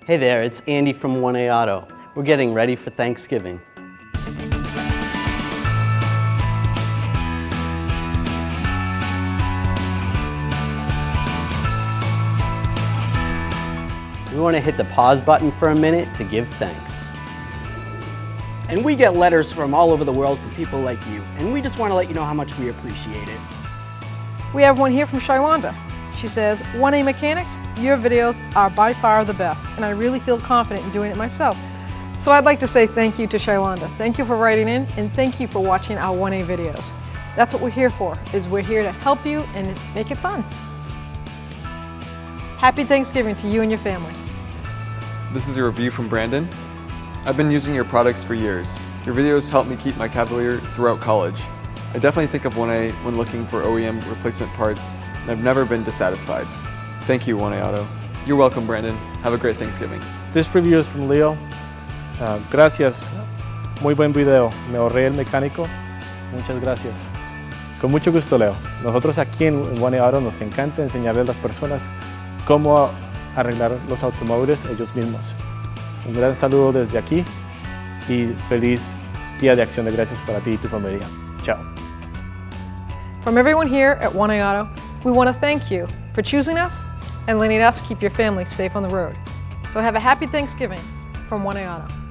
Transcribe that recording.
Hey there, it's Andy from 1A Auto. We're getting ready for Thanksgiving. We want to hit the pause button for a minute to give thanks. And we get letters from all over the world from people like you, and we just want to let you know how much we appreciate it. We have one here from Shaiwanda. She says, 1A Mechanics, your videos are by far the best, and I really feel confident in doing it myself. So I'd like to say thank you to Shaiwanda. Thank you for writing in, and thank you for watching our 1A videos. That's what we're here for, is we're here to help you and make it fun. Happy Thanksgiving to you and your family. This is a review from Brandon. I've been using your products for years. Your videos help me keep my Cavalier throughout college. I definitely think of 1A when looking for OEM replacement parts, and I've never been dissatisfied. Thank you, 1A Auto. You're welcome, Brandon. Have a great Thanksgiving. This review is from Leo. Gracias. Muy buen video. Me ahorré el mecánico. Muchas gracias. Con mucho gusto, Leo. Nosotros aquí en 1A Auto nos encanta enseñarle a las personas cómo arreglar los automóviles ellos mismos. Un gran saludo desde aquí y feliz Día de Acción de Gracias para ti y tu familia. Chao. From everyone here at 1A Auto, we want to thank you for choosing us and letting us keep your family safe on the road. So have a happy Thanksgiving from 1A Auto.